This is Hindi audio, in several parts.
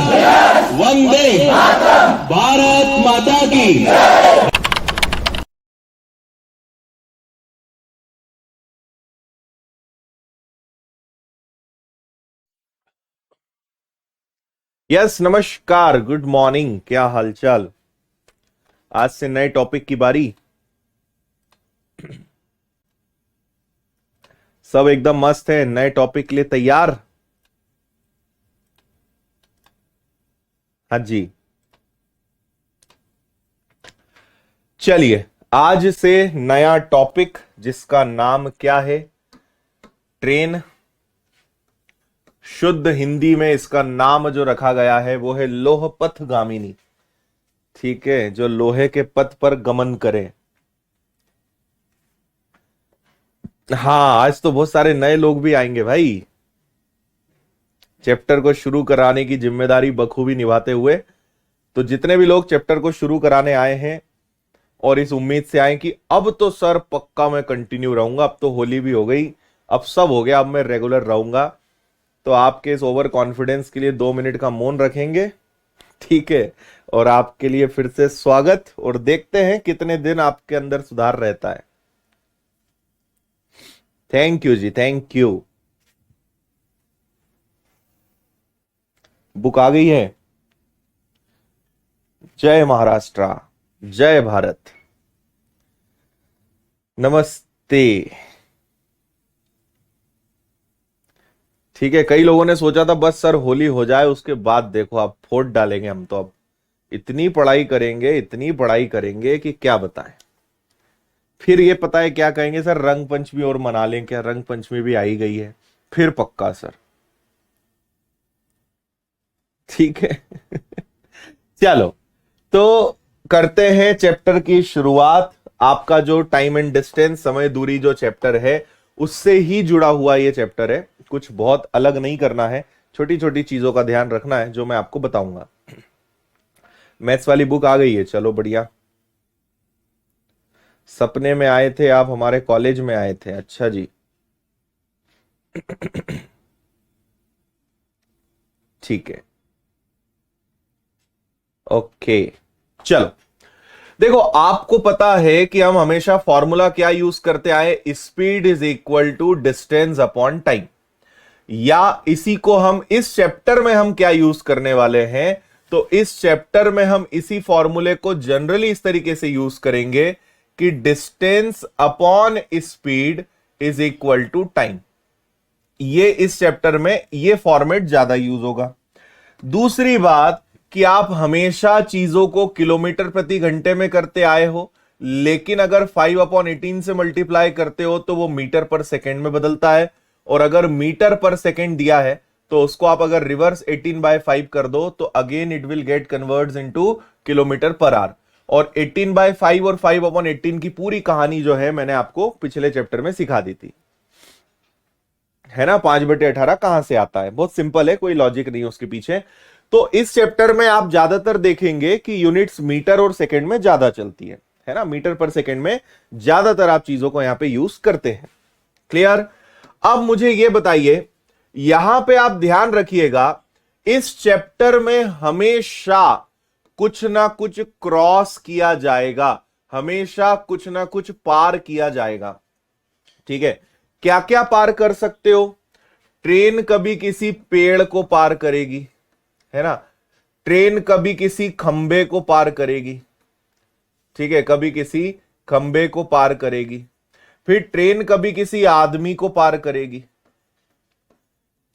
वंदे भारत माता की। यस नमस्कार, गुड मॉर्निंग, क्या हालचाल। आज से नए टॉपिक की बारी। सब एकदम मस्त है, नए टॉपिक के लिए तैयार। हाँ जी, चलिए आज से नया टॉपिक जिसका नाम क्या है, ट्रेन। शुद्ध हिंदी में इसका नाम जो रखा गया है वो है लोह पथ गामिनी। ठीक है, जो लोहे के पथ पर गमन करे। हाँ, आज तो बहुत सारे नए लोग भी आएंगे भाई, चैप्टर को शुरू कराने की जिम्मेदारी बखूबी निभाते हुए। तो जितने भी लोग चैप्टर को शुरू कराने आए हैं और इस उम्मीद से आए कि अब तो सर पक्का मैं कंटिन्यू रहूंगा, अब तो होली भी हो गई, अब सब हो गया, अब मैं रेगुलर रहूंगा, तो आपके इस ओवर कॉन्फिडेंस के लिए 2 मिनट का मौन रखेंगे। ठीक है, और आपके लिए फिर से स्वागत, और देखते हैं कितने दिन आपके अंदर सुधार रहता है। थैंक यू जी, थैंक यू। बुक आ गई है। जय महाराष्ट्र, जय भारत, नमस्ते। ठीक है, कई लोगों ने सोचा था बस सर होली हो जाए उसके बाद देखो आप फोड़ डालेंगे, हम तो अब इतनी पढ़ाई करेंगे, इतनी पढ़ाई करेंगे कि क्या बताएं। फिर ये पता है क्या कहेंगे, सर रंग पंचमी और मना लें क्या, रंग पंचमी भी आई गई है, फिर पक्का सर। ठीक है चलो, तो करते हैं चैप्टर की शुरुआत। आपका जो टाइम एंड डिस्टेंस, समय दूरी जो चैप्टर है उससे ही जुड़ा हुआ ये चैप्टर है, कुछ बहुत अलग नहीं करना है, छोटी छोटी चीजों का ध्यान रखना है जो मैं आपको बताऊंगा। मैथ्स वाली बुक आ गई है, चलो बढ़िया। सपने में आए थे आप, हमारे कॉलेज में आए थे, अच्छा जी ठीक है, ओके। चलो देखो, आपको पता है कि हम हमेशा फॉर्मूला क्या यूज करते आए, speed is equal to distance upon time. या इसी को हम इस चैप्टर में हम क्या यूज करने वाले हैं, तो इस चैप्टर में हम इसी फॉर्मूले को जनरली इस तरीके से यूज करेंगे कि distance upon speed is equal to time. ये इस चैप्टर में ये फॉर्मेट ज्यादा यूज होगा। दूसरी बात कि आप हमेशा चीजों को किलोमीटर प्रति घंटे में करते आए हो, लेकिन अगर 5/18 से मल्टीप्लाई करते हो तो वो मीटर पर सेकेंड में बदलता है, और अगर मीटर पर सेकेंड दिया है तो उसको आप अगर रिवर्स 18/5 कर दो तो again it will get converts into kilometre per hour. और 18/5 और 5/18 की पूरी कहानी जो है मैंने आपको पिछले चैप्टर में सिखा दी थी, है ना। 5/18 कहां से आता है, बहुत सिंपल है, कोई लॉजिक नहीं है उसके पीछे। तो इस चैप्टर में आप ज्यादातर देखेंगे कि यूनिट्स मीटर और सेकंड में ज्यादा चलती है ना, मीटर पर सेकंड में ज्यादातर आप चीजों को यहां पे यूज करते हैं। क्लियर। अब मुझे यह बताइए, यहां पे आप ध्यान रखिएगा, इस चैप्टर में हमेशा कुछ ना कुछ क्रॉस किया जाएगा, हमेशा कुछ ना कुछ पार किया जाएगा। ठीक है, क्या क्या पार कर सकते हो। ट्रेन कभी किसी पेड़ को पार करेगी, है ना। ट्रेन कभी किसी खंबे को पार करेगी, ठीक है, कभी किसी खंबे को पार करेगी। फिर ट्रेन कभी किसी आदमी को पार करेगी,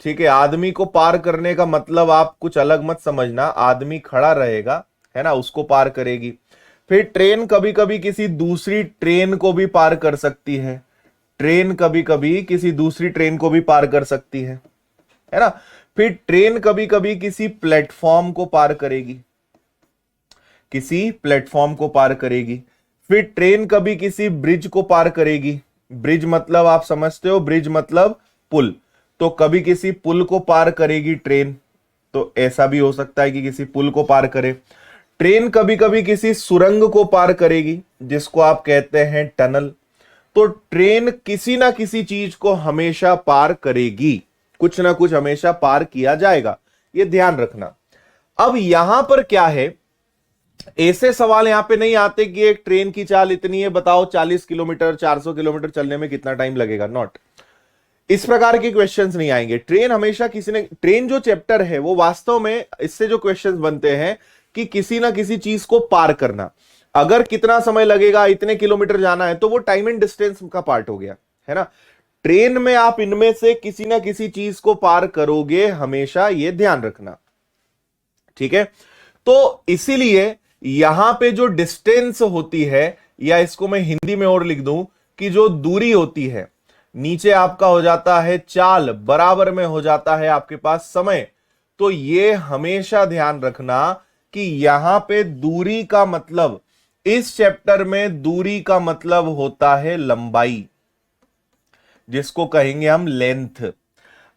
ठीक है। आदमी को पार करने का मतलब आप कुछ अलग मत समझना, आदमी खड़ा रहेगा, है ना, उसको पार करेगी। फिर ट्रेन कभी कभी किसी दूसरी ट्रेन को भी पार कर सकती है, ट्रेन कभी कभी किसी दूसरी ट्रेन को भी पार कर सकती है ना। फिर ट्रेन कभी कभी किसी प्लेटफॉर्म को पार करेगी, किसी प्लेटफॉर्म को पार करेगी। फिर ट्रेन कभी किसी ब्रिज को पार करेगी, ब्रिज मतलब आप समझते हो, ब्रिज मतलब पुल, तो कभी किसी पुल को पार करेगी ट्रेन, तो ऐसा भी हो सकता है कि किसी पुल को पार करे। ट्रेन कभी कभी किसी सुरंग को पार करेगी जिसको आप कहते हैं टनल। तो ट्रेन किसी ना किसी चीज को हमेशा पार करेगी, कुछ ना कुछ हमेशा पार किया जाएगा, ये ध्यान रखना। अब यहां पर क्या है, ऐसे सवाल यहां पे नहीं आते कि एक ट्रेन की चाल इतनी है, बताओ 40 किलोमीटर 400 किलोमीटर चलने में कितना टाइम लगेगा, नॉट इस प्रकार के क्वेश्चंस नहीं आएंगे। ट्रेन हमेशा किसी ने, ट्रेन जो चैप्टर है वो वास्तव में इससे जो क्वेश्चंस बनते हैं कि किसी ना किसी चीज को पार करना, अगर कितना समय लगेगा, इतने किलोमीटर जाना है, तो वो टाइम एंड डिस्टेंस का पार्ट हो गया, है ना। ट्रेन में आप इनमें से किसी ना किसी चीज को पार करोगे, हमेशा ये ध्यान रखना, ठीक है। तो इसीलिए यहां पे जो डिस्टेंस होती है, या इसको मैं हिंदी में और लिख दूं कि जो दूरी होती है, नीचे आपका हो जाता है चाल, बराबर में हो जाता है आपके पास समय। तो ये हमेशा ध्यान रखना कि यहां पे दूरी का मतलब, इस चैप्टर में दूरी का मतलब होता है लंबाई, जिसको कहेंगे हम लेंथ।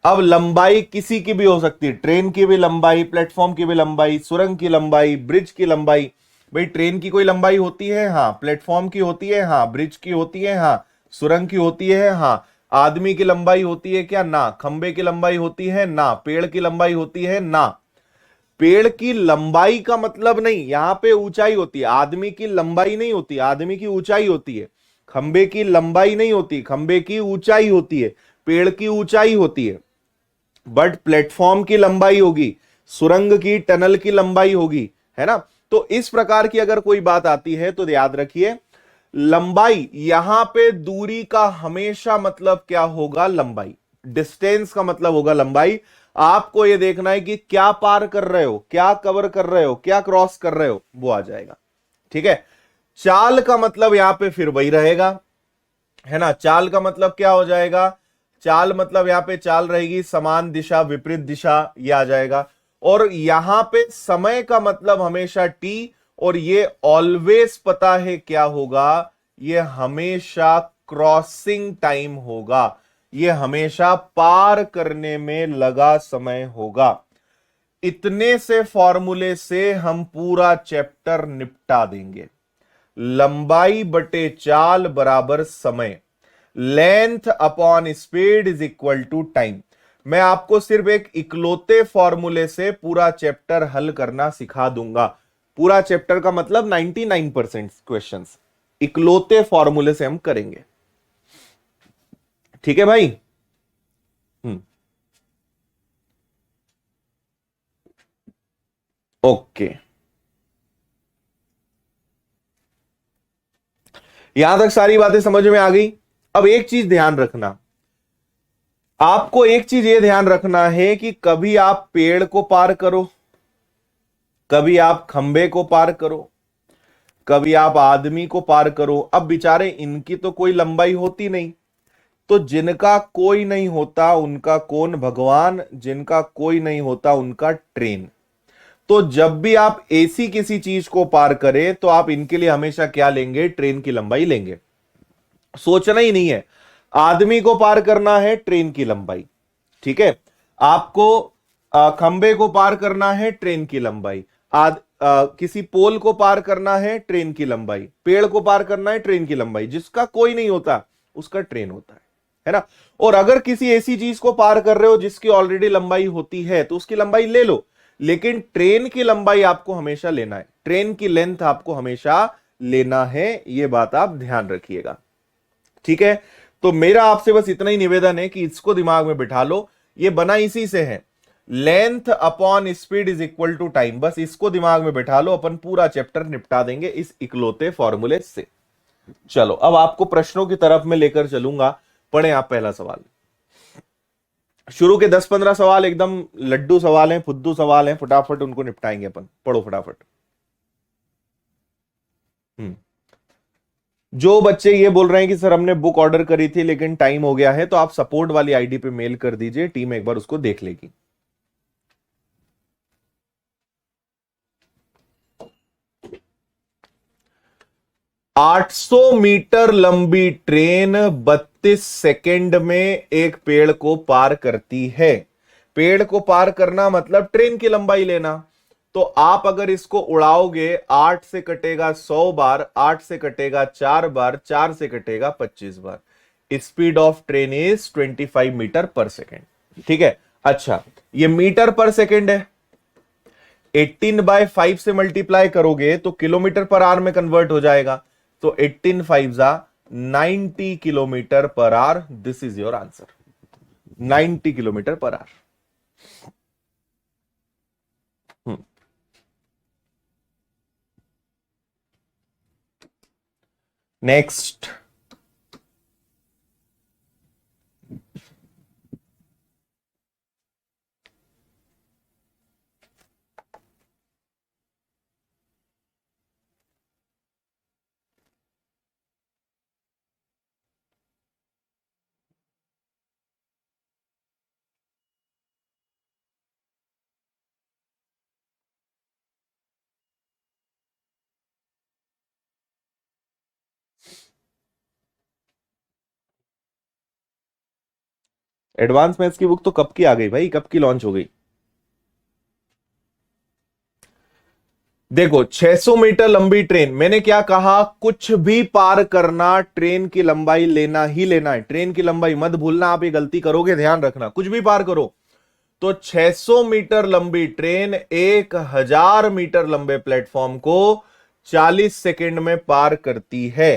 अब लंबाई किसी की भी हो सकती है, ट्रेन की भी लंबाई, प्लेटफॉर्म की भी लंबाई, सुरंग की लंबाई, ब्रिज की लंबाई। भाई ट्रेन की कोई लंबाई होती है, हाँ। प्लेटफॉर्म की होती है, हाँ। ब्रिज की होती है, हाँ। सुरंग की होती है, हाँ। आदमी की लंबाई होती है क्या, ना। खंबे की लंबाई होती है, ना। पेड़ की लंबाई होती है, ना। पेड़ की लंबाई का मतलब नहीं, यहां पे ऊंचाई होती है, आदमी की लंबाई नहीं होती, आदमी की ऊंचाई होती है। खंबे की लंबाई नहीं होती, खंबे की ऊंचाई होती है। पेड़ की ऊंचाई होती है, बट प्लेटफॉर्म की लंबाई होगी, सुरंग की, टनल की लंबाई होगी, है ना। तो इस प्रकार की अगर कोई बात आती है तो याद रखिए, लंबाई, यहां पे दूरी का हमेशा मतलब क्या होगा, लंबाई। डिस्टेंस का मतलब होगा लंबाई। आपको यह देखना है कि क्या पार कर रहे हो, क्या कवर कर रहे हो, क्या क्रॉस कर रहे हो, वो आ जाएगा, ठीक है। चाल का मतलब यहां पे फिर वही रहेगा, है ना। चाल का मतलब क्या हो जाएगा, चाल मतलब यहां पे चाल रहेगी, समान दिशा, विपरीत दिशा, ये आ जाएगा। और यहां पे समय का मतलब हमेशा टी, और ये ऑलवेज पता है क्या होगा, ये हमेशा क्रॉसिंग टाइम होगा, ये हमेशा पार करने में लगा समय होगा। इतने से फॉर्मूले से हम पूरा चैप्टर निपटा देंगे। लंबाई बटे चाल बराबर समय, length upon speed is equal to time. मैं आपको सिर्फ एक इकलौते फॉर्मूले से पूरा चैप्टर हल करना सिखा दूंगा। पूरा चैप्टर का मतलब 99% क्वेश्चंस इकलौते फॉर्मूले से हम करेंगे, ठीक है भाई। ओके, यहां तक सारी बातें समझ में आ गई। अब एक चीज ध्यान रखना, आपको एक चीज ये ध्यान रखना है कि कभी आप पेड़ को पार करो, कभी आप खंबे को पार करो, कभी आप आदमी को पार करो। अब बेचारे इनकी तो कोई लंबाई होती नहीं, तो जिनका कोई नहीं होता उनका कौन, भगवान। जिनका कोई नहीं होता उनका ट्रेन। तो जब भी आप ऐसी किसी चीज को पार करें तो आप इनके लिए हमेशा क्या लेंगे, ट्रेन की लंबाई लेंगे। सोचना ही नहीं है, आदमी को पार करना है, ट्रेन की लंबाई, ठीक है। आपको खंबे को पार करना है, ट्रेन की लंबाई। किसी पोल को पार करना है, ट्रेन की लंबाई। पेड़ को पार करना है, ट्रेन की लंबाई। जिसका कोई नहीं होता उसका ट्रेन होता है ना। और अगर किसी ऐसी चीज को पार कर रहे हो जिसकी ऑलरेडी लंबाई होती है तो उसकी लंबाई ले लो, लेकिन ट्रेन की लंबाई आपको हमेशा लेना है, ट्रेन की लेंथ आपको हमेशा लेना है, यह बात आप ध्यान रखिएगा, ठीक है। तो मेरा आपसे बस इतना ही निवेदन है कि इसको दिमाग में बिठा लो, ये बना इसी से है, length upon speed is equal to time. बस इसको दिमाग में बिठा लो, अपन पूरा चैप्टर निपटा देंगे इस इकलौते फॉर्मूले से। चलो अब आपको प्रश्नों की तरफ में लेकर चलूंगा। पढ़े आप पहला सवाल। शुरू के 10-15 सवाल एकदम लड्डू सवाल हैं, फुद्दू सवाल हैं, फटाफट उनको निपटाएंगे अपन। पढ़ो फटाफट। जो बच्चे ये बोल रहे हैं कि सर हमने बुक ऑर्डर करी थी लेकिन टाइम हो गया है, तो आप सपोर्ट वाली आईडी पे मेल कर दीजिए, टीम एक बार उसको देख लेगी। आठ सौ मीटर लंबी ट्रेन 32 सेकेंड में एक पेड़ को पार करती है। पेड़ को पार करना मतलब ट्रेन की लंबाई लेना। तो आप अगर इसको उड़ाओगे, 8 से कटेगा 100 बार, 8 से कटेगा 4 बार, 4 से कटेगा 25 बार। Speed of train is 25 metre per second, ठीक है। अच्छा, ये मीटर पर सेकेंड है, 18/5 से मल्टीप्लाई करोगे तो किलोमीटर पर आवर में कन्वर्ट हो जाएगा। तो 18 5 जा 90 kilometre per hour. This is your answer, 90 kilometre per hour. Next, advance maths की बुक तो कब की आ गई भाई, कब की लॉन्च हो गई? देखो 600 मीटर लंबी ट्रेन, मैंने क्या कहा, कुछ भी पार करना, ट्रेन की लंबाई लेना ही लेना है। ट्रेन की लंबाई मत भूलना, आप ये गलती करोगे ध्यान रखना। कुछ भी पार करो तो 600 मीटर लंबी ट्रेन 1000 मीटर लंबे प्लेटफॉर्म को 40 सेकंड में पार करती है।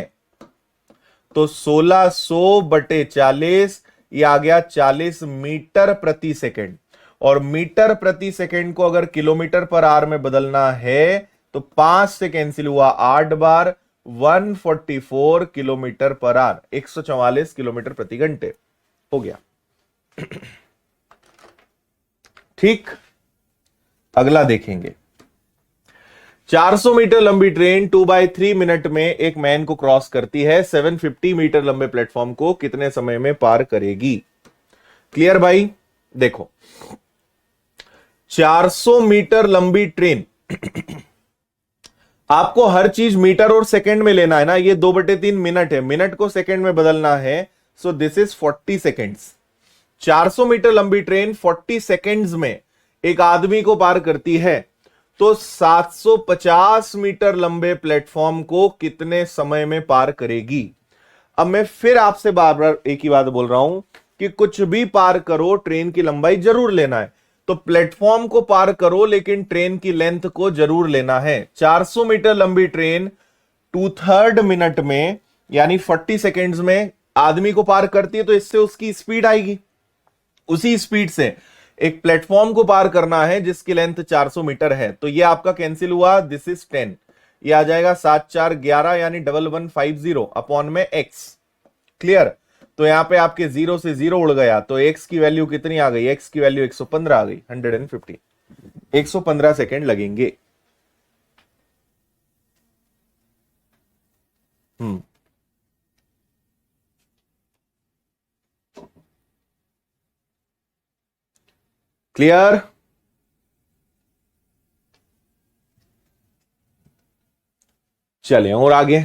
तो 1600 बटे 40, ये आ गया 40 मीटर प्रति सेकंड। और मीटर प्रति सेकंड को अगर किलोमीटर पर आवर में बदलना है तो 5 से कैंसिल हुआ 8 बार, 144 किलोमीटर पर आवर, 144 किलोमीटर प्रति घंटे हो गया। ठीक, अगला देखेंगे। 400 मीटर लंबी ट्रेन 2/3 मिनट में एक मैन को क्रॉस करती है। 750 मीटर लंबे प्लेटफॉर्म को कितने समय में पार करेगी? क्लियर भाई? देखो 400 मीटर लंबी ट्रेन आपको हर चीज मीटर और सेकंड में लेना है ना। ये 2/3 मिनट है, मिनट को सेकंड में बदलना है। So this is 40 seconds. 400 metre लंबी ट्रेन 40 सेकेंड्स में एक आदमी को पार करती है। तो 750 मीटर लंबे प्लेटफॉर्म को कितने समय में पार करेगी? अब मैं फिर आपसे बार बार एक ही बात बोल रहा हूं कि कुछ भी पार करो, ट्रेन की लंबाई जरूर लेना है। तो प्लेटफॉर्म को पार करो लेकिन ट्रेन की लेंथ को जरूर लेना है। 400 मीटर लंबी ट्रेन 2/3 मिनट में यानी 40 सेकेंड्स में आदमी को पार करती है, तो इससे उसकी स्पीड आएगी। उसी स्पीड से एक प्लेटफॉर्म को पार करना है जिसकी लेंथ 400 मीटर है। तो ये आपका कैंसिल हुआ, दिस इज 10, ये आ जाएगा 7 4 11 यानी 1150 अपॉन में x। क्लियर? तो यहां पे आपके 0 से 0 उड़ गया, तो x की वैल्यू कितनी आ गई? x की वैल्यू 115 आ गई, 150। 115 सेकेंड लगेंगे। क्लियर? चले और आगे।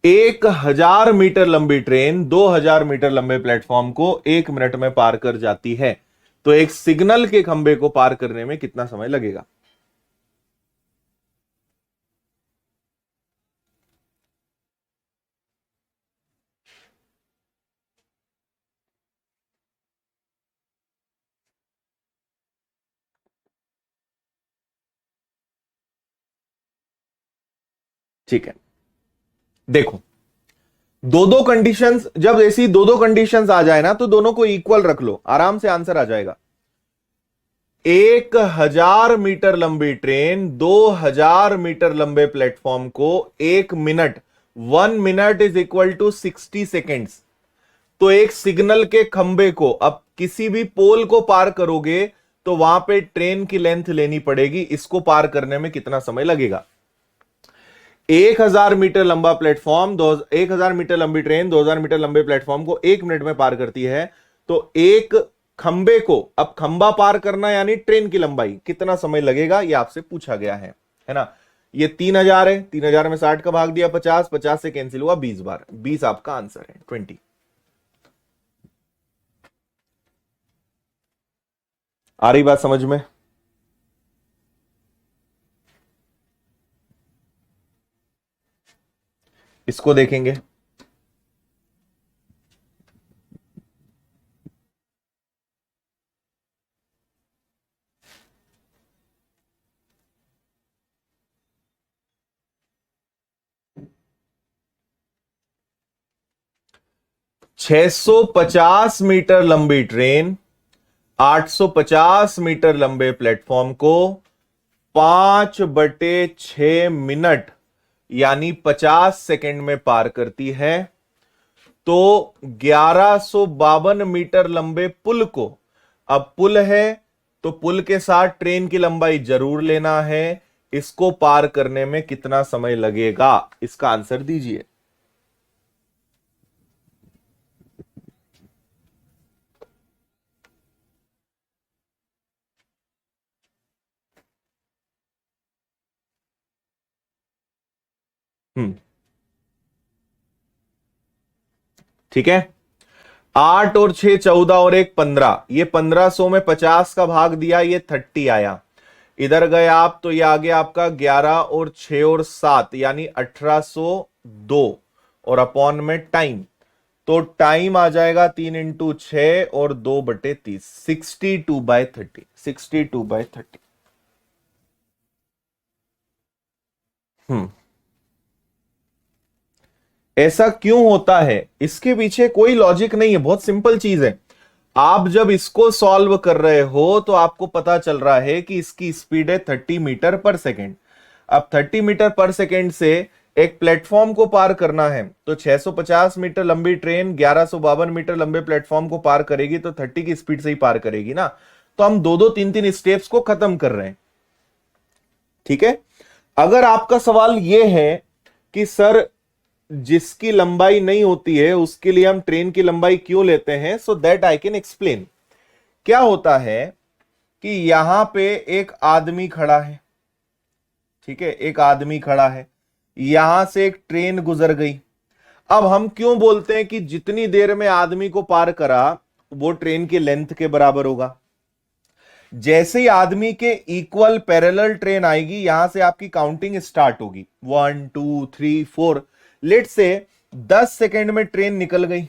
1000 मीटर लंबी ट्रेन 2000 मीटर लंबे प्लेटफॉर्म को 1 मिनट में पार कर जाती है। तो एक सिग्नल के खंबे को पार करने में कितना समय लगेगा? ठीक है, देखो दो दो कंडीशंस, जब ऐसी दो दो कंडीशंस आ जाए ना तो दोनों को इक्वल रख लो, आराम से आंसर आ जाएगा। 1000 मीटर लंबी ट्रेन 2000 मीटर लंबे प्लेटफॉर्म को 1 minute, 1 minute is equal to 60 seconds. तो एक सिग्नल के खंबे को, अब किसी भी पोल को पार करोगे तो वहां पे ट्रेन की लेंथ लेनी पड़ेगी। इसको पार करने में कितना समय लगेगा? 1000 मीटर लंबा प्लेटफॉर्म, 1000 मीटर लंबी ट्रेन 2000 मीटर लंबे प्लेटफॉर्म को 1 मिनट में पार करती है। तो एक खंबे को, अब खंबा पार करना यानी ट्रेन की लंबाई, कितना समय लगेगा ये आपसे पूछा गया है ना। ये 3000 है, 3000 में 60 का भाग दिया 50, 50 से कैंसिल हुआ 20 बार, 20 आपका आंसर है, 20। आ रही बात समझ में? इसको देखेंगे। 650 मीटर लंबी ट्रेन 850 मीटर लंबे प्लेटफॉर्म को 5/6 मिनट यानी 50 सेकंड में पार करती है, तो 1152 मीटर लंबे पुल को, अब पुल है तो पुल के साथ ट्रेन की लंबाई जरूर लेना है, इसको पार करने में कितना समय लगेगा, इसका आंसर दीजिए। ठीक है, 8 और 6 14 और 1 15, ये 1500 में 50 का भाग दिया, ये 30 आया। इधर गए आप तो ये आ गया आपका 11 और 6 और 7 यानी 1802 और अपॉन में टाइम, तो टाइम आ जाएगा 3 × 6 और 2/30, 62/30, 62/30। ऐसा क्यों होता है, इसके पीछे कोई लॉजिक नहीं है, बहुत सिंपल चीज है। आप जब इसको सॉल्व कर रहे हो तो आपको पता चल रहा है कि इसकी स्पीड है 30 मीटर पर सेकेंड। अब 30 मीटर पर सेकेंड से एक प्लेटफॉर्म को पार करना है, तो 650 मीटर लंबी ट्रेन 1152 मीटर लंबे प्लेटफॉर्म को पार करेगी, तो 30 की स्पीड से ही पार करेगी ना। तो हम 2-2 3-3 स्टेप्स को खत्म कर रहे हैं। ठीक है, अगर आपका सवाल यह है कि सर जिसकी लंबाई नहीं होती है उसके लिए हम ट्रेन की लंबाई क्यों लेते हैं, so that I can explain. क्या होता है कि यहां पे एक आदमी खड़ा है, ठीक है, एक आदमी खड़ा है, यहां से एक ट्रेन गुजर गई। अब हम क्यों बोलते हैं कि जितनी देर में आदमी को पार करा वो ट्रेन की लेंथ के बराबर होगा। जैसे ही आदमी के इक्वल पैरेलल ट्रेन आएगी, यहां से आपकी काउंटिंग स्टार्ट होगी, 1 2 3 4। लेट से 10 सेकेंड में ट्रेन निकल गई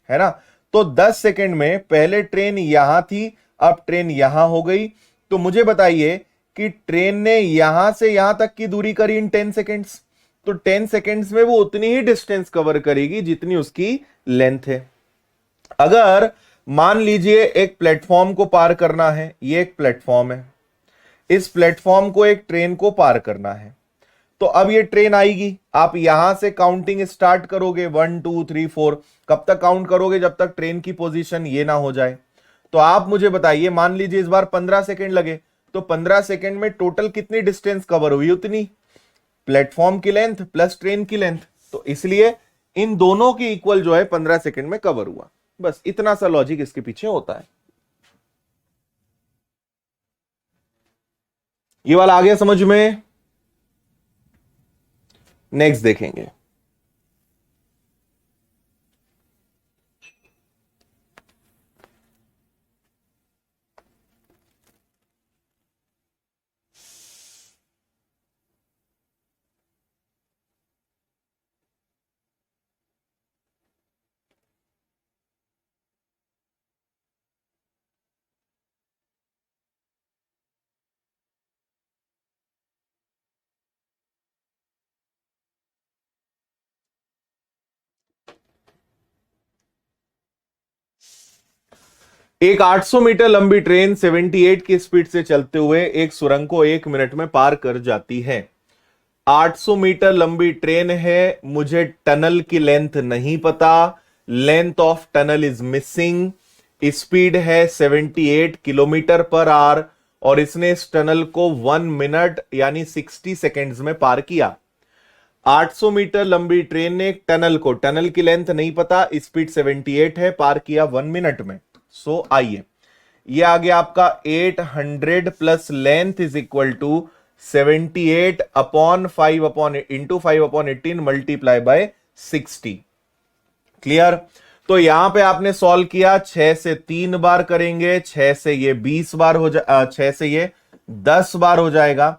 है ना, तो 10 सेकेंड में पहले ट्रेन यहां थी, अब ट्रेन यहां हो गई, तो मुझे बताइए कि ट्रेन ने यहां से यहां तक की दूरी करी इन 10 सेकेंड्स, तो 10 सेकेंड्स में वो उतनी ही डिस्टेंस कवर करेगी जितनी उसकी लेंथ है। अगर मान लीजिए एक प्लेटफॉर्म को पार करना है, ये एक प्लेटफॉर्म है, इस प्लेटफॉर्म को एक ट्रेन को पार करना है, तो अब ये ट्रेन आएगी, आप यहां से काउंटिंग स्टार्ट करोगे 1 2 3 4, कब तक काउंट करोगे, जब तक ट्रेन की पोजीशन ये ना हो जाए। तो आप मुझे बताइए, मान लीजिए इस बार 15 सेकेंड लगे, तो 15 सेकेंड में टोटल कितनी डिस्टेंस कवर हुई, उतनी प्लेटफॉर्म की लेंथ प्लस ट्रेन की लेंथ, तो इसलिए इन दोनों की इक्वल जो है 15 सेकेंड में कवर हुआ। बस इतना सा लॉजिक इसके पीछे होता है। ये वाला आ गया समझ में। नेक्स्ट देखेंगे। एक 800 मीटर लंबी ट्रेन 78 की स्पीड से चलते हुए एक सुरंग को 1 मिनट में पार कर जाती है। 800 मीटर लंबी ट्रेन है, मुझे टनल की लेंथ नहीं पता, length of tunnel is missing, speed है 78 किलोमीटर पर आवर, और इसने इस टनल को 1 मिनट यानी 60 सेकेंड्स में पार किया। 800 मीटर लंबी ट्रेन ने एक टनल को, टनल की लेंथ नहीं पता, स्पीड 78 है, पार किया 1 मिनट में। सो आइए, ये आ गया आपका 800 plus length is equal to 78 upon 5 upon into 5 upon 18 multiply by 60। Clear. तो यहां पे आपने सॉल्व किया, 6 से 3 बार करेंगे, 6 से ये 20 बार हो जाए, 6 से ये 10 बार हो जाएगा।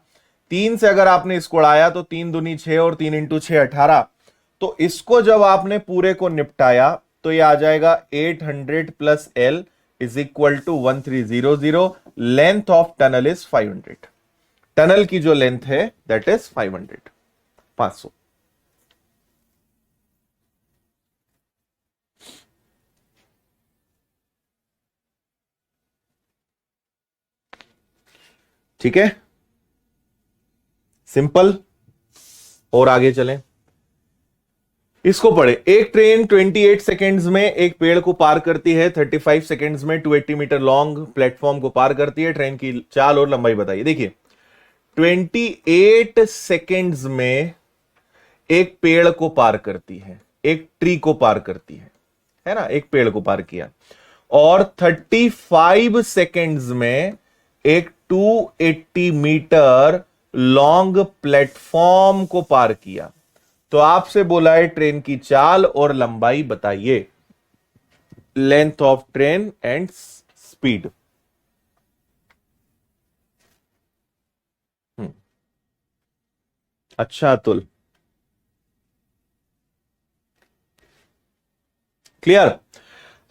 3 से अगर आपने इसको उड़ाया तो 3 दूनी 6 और 3 इंटू 6 18। तो इसको जब आपने पूरे को निपटाया तो ये आ जाएगा 800 plus L is equal to 1300। Length of tunnel is 500। Tunnel की जो लेंथ है दैट इज 500। ठीक है, सिंपल। और आगे चलें, इसको पढ़े। एक ट्रेन 28 सेकेंड्स में एक पेड़ को पार करती है, 35 सेकेंड्स में 280 मीटर लॉन्ग प्लेटफॉर्म को पार करती है। ट्रेन की चाल और लंबाई बताइए। देखिए 28 सेकेंड्स में एक पेड़ को पार करती है, एक ट्री को पार करती है ना, एक पेड़ को पार किया। और 35 सेकेंड्स में एक 280 मीटर लॉन्ग प्लेटफॉर्म को पार किया। तो आपसे बोला है ट्रेन की चाल और लंबाई बताइए, length of train and speed. अच्छा अतुल, क्लियर।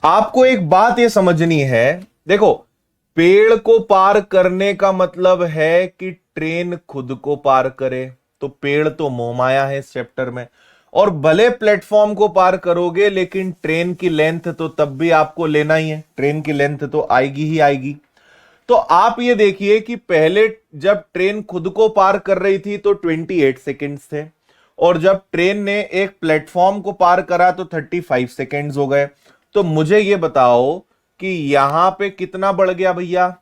आपको एक बात यह समझनी है, देखो पेड़ को पार करने का मतलब है कि ट्रेन खुद को पार करे, तो पेड़ तो मोहमाया है इस चैप्टर में। और भले प्लेटफॉर्म को पार करोगे लेकिन ट्रेन की लेंथ तो तब भी आपको लेना ही है, ट्रेन की लेंथ तो आएगी ही आएगी। तो आप ये देखिए कि पहले जब ट्रेन खुद को पार कर रही थी तो 28 सेकेंड्स थे, और जब ट्रेन ने एक प्लेटफॉर्म को पार करा तो 35 सेकेंड्स हो गए। तो मुझे ये बताओ कि यहां पे कितना बढ़ गया भैया,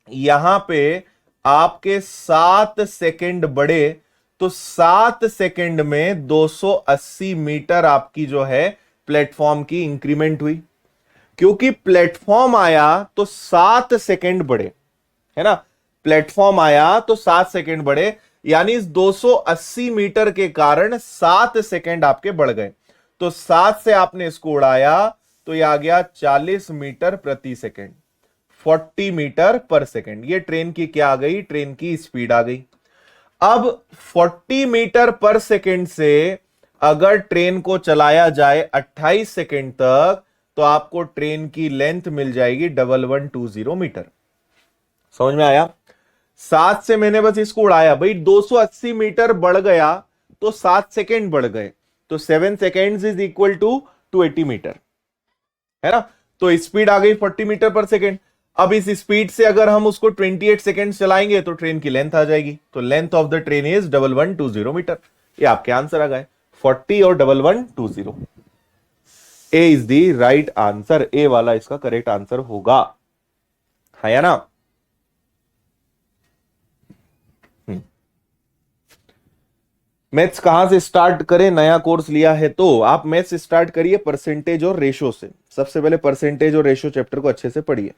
यहां पे आपके 7 सेकेंड बढ़े। तो 7 सेकेंड में 280 मीटर आपकी जो है प्लेटफॉर्म की इंक्रीमेंट हुई, क्योंकि प्लेटफॉर्म आया तो 7 सेकेंड बढ़े, है ना। प्लेटफॉर्म आया तो 7 सेकेंड बढ़े, यानी इस 280 मीटर के कारण 7 सेकेंड आपके बढ़ गए। तो 7 से आपने इसको उड़ाया तो यह आ गया 40 मीटर प्रति सेकेंड, 40 मीटर पर सेकेंड। ये ट्रेन की क्या आ गई, ट्रेन की स्पीड आ गई। अब 40 मीटर पर सेकेंड से अगर ट्रेन को चलाया जाए 28 सेकेंड तक, तो आपको ट्रेन की लेंथ मिल जाएगी 1120 मीटर। समझ में आया। 7 से मैंने बस इसको उड़ाया भाई, 280 मीटर बढ़ गया तो 7 सेकेंड बढ़ गए, तो 7 seconds is equal to 280 metre, है ना। तो स्पीड आ गई 40 मीटर पर सेकेंड। अब इस स्पीड से अगर हम उसको 28 सेकेंड चलाएंगे तो ट्रेन की लेंथ आ जाएगी। तो length of the train is 1120 metre. ये आपके आंसर आ गए 40 और 1120। A is the right answer, A वाला इसका करेक्ट आंसर होगा, है या ना। मैथ्स कहां से स्टार्ट करें, नया कोर्स लिया है तो आप मैथ्स स्टार्ट करिए परसेंटेज और रेशो से। सबसे पहले परसेंटेज और रेशो चैप्टर को अच्छे से पढ़िए।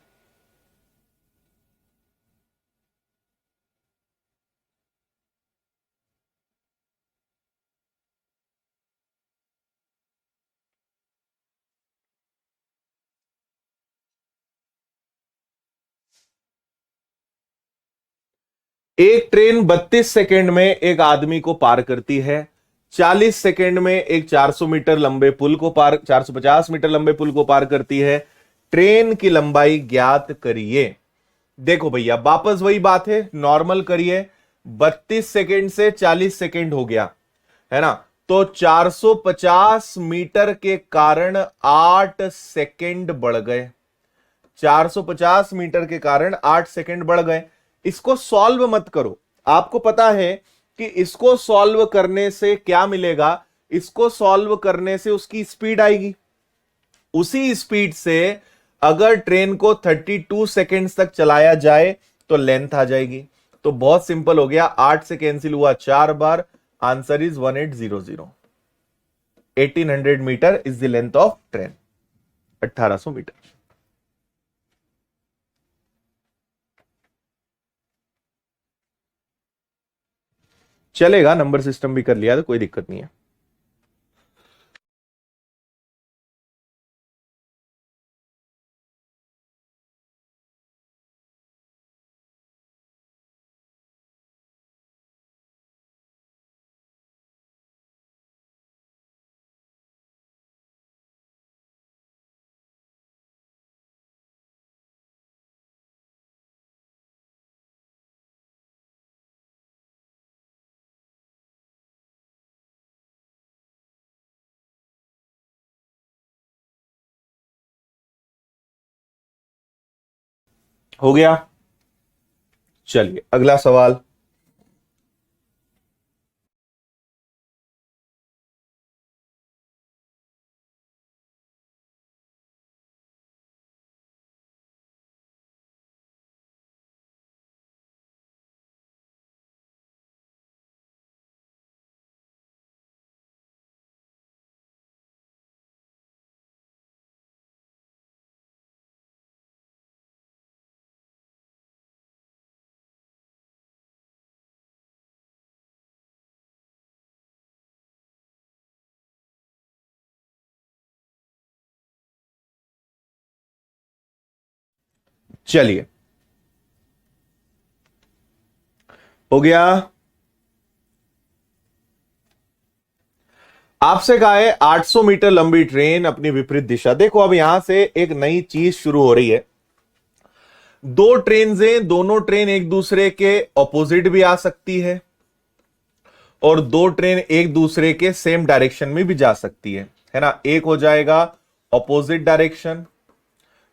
एक ट्रेन 32 सेकेंड में एक आदमी को पार करती है, 40 सेकेंड में एक 400 मीटर लंबे पुल को पार 450 मीटर लंबे पुल को पार करती है। ट्रेन की लंबाई ज्ञात करिए। देखो भैया वापस वही बात है, नॉर्मल करिए। 32 सेकेंड से 40 सेकेंड हो गया, है ना। तो 450 मीटर के कारण 8 सेकेंड बढ़ गए, 450 मीटर के कारण 8 सेकेंड बढ़ गए। इसको सॉल्व मत करो, आपको पता है कि इसको सॉल्व करने से क्या मिलेगा, इसको सॉल्व करने से उसकी स्पीड आएगी। उसी स्पीड से अगर ट्रेन को 32 सेकेंड्स तक चलाया जाए तो लेंथ आ जाएगी। तो बहुत सिंपल हो गया, 8 से कैंसिल हुआ 4 बार, answer is 1800। 1800 metre is the length of train, 1800 metre. चलेगा, नंबर सिस्टम भी कर लिया तो कोई दिक्कत नहीं है। हो गया, चलिए अगला सवाल। चलिए हो गया। आपसे कहा है 800 मीटर लंबी ट्रेन अपनी विपरीत दिशा। देखो अब यहां से एक नई चीज शुरू हो रही है। दो ट्रेन हैं, दोनों ट्रेन एक दूसरे के ऑपोजिट भी आ सकती है और दो ट्रेन एक दूसरे के सेम डायरेक्शन में भी जा सकती है ना। एक हो जाएगा ऑपोजिट डायरेक्शन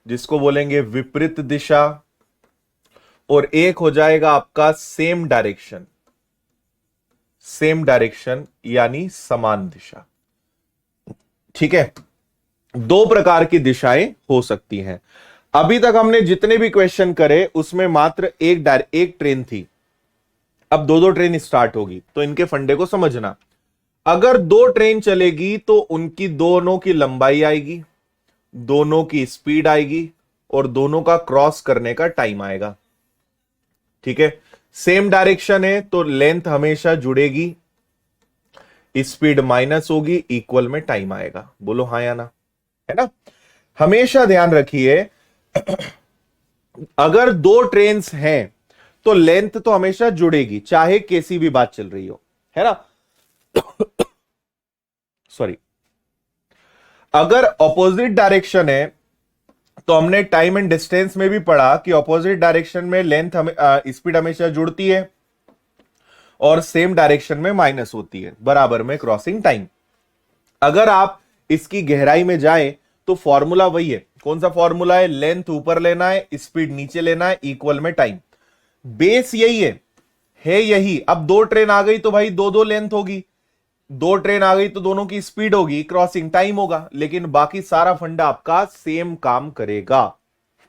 जिसको बोलेंगे विपरीत दिशा, और एक हो जाएगा आपका सेम डायरेक्शन, सेम डायरेक्शन यानी समान दिशा। ठीक है, दो प्रकार की दिशाएं हो सकती हैं। अभी तक हमने जितने भी क्वेश्चन करे उसमें मात्र एक ट्रेन थी। अब दो दो ट्रेन स्टार्ट होगी तो इनके फंडे को समझना। अगर दो ट्रेन चलेगी तो उनकी दोनों की लंबाई आएगी, दोनों की स्पीड आएगी और दोनों का क्रॉस करने का टाइम आएगा। ठीक है, सेम डायरेक्शन है तो लेंथ हमेशा जुड़ेगी, स्पीड माइनस होगी, इक्वल में टाइम आएगा। बोलो हाँ या ना, है ना। हमेशा ध्यान रखिए अगर दो ट्रेन्स हैं तो लेंथ तो हमेशा जुड़ेगी चाहे कैसी भी बात चल रही हो, है ना। सॉरी, अगर ऑपोजिट डायरेक्शन है तो हमने टाइम एंड डिस्टेंस में भी पढ़ा कि ऑपोजिट डायरेक्शन में लेंथ स्पीड हमेशा जुड़ती है और सेम डायरेक्शन में माइनस होती है, बराबर में क्रॉसिंग टाइम। अगर आप इसकी गहराई में जाएं तो फॉर्मूला वही है। कौन सा फॉर्मूला है? लेंथ ऊपर लेना है, स्पीड नीचे लेना है, इक्वल में टाइम। बेस यही है यही। अब दो ट्रेन आ गई तो भाई दो दो लेंथ होगी, दो ट्रेन आ गई तो दोनों की स्पीड होगी, क्रॉसिंग टाइम होगा, लेकिन बाकी सारा फंडा आपका सेम काम करेगा।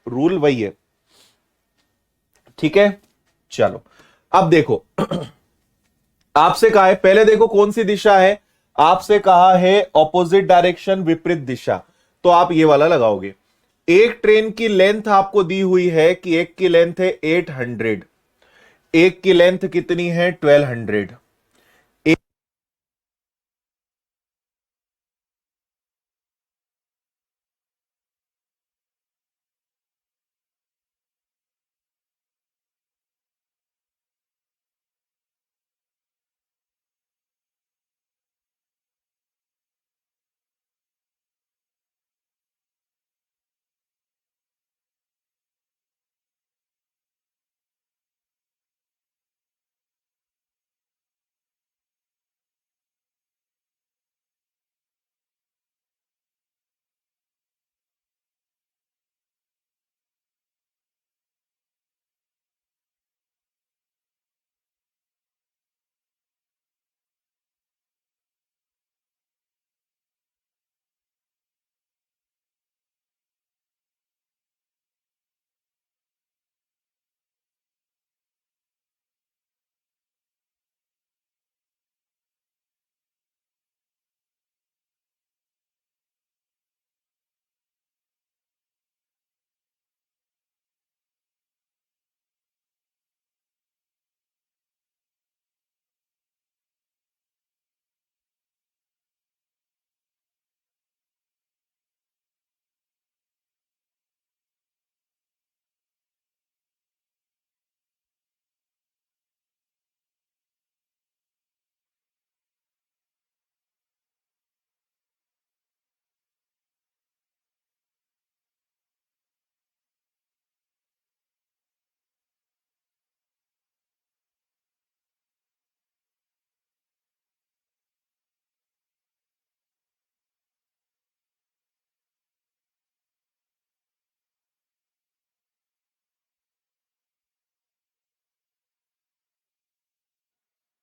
रूल वही है। ठीक है, चलो अब देखो आपसे कहा है, पहले देखो कौन सी दिशा है। आपसे कहा है ऑपोजिट डायरेक्शन, विपरीत दिशा, तो आप ये वाला लगाओगे। एक ट्रेन की लेंथ आपको दी हुई है कि एक की लेंथ है 800, एक की लेंथ कितनी है 1200।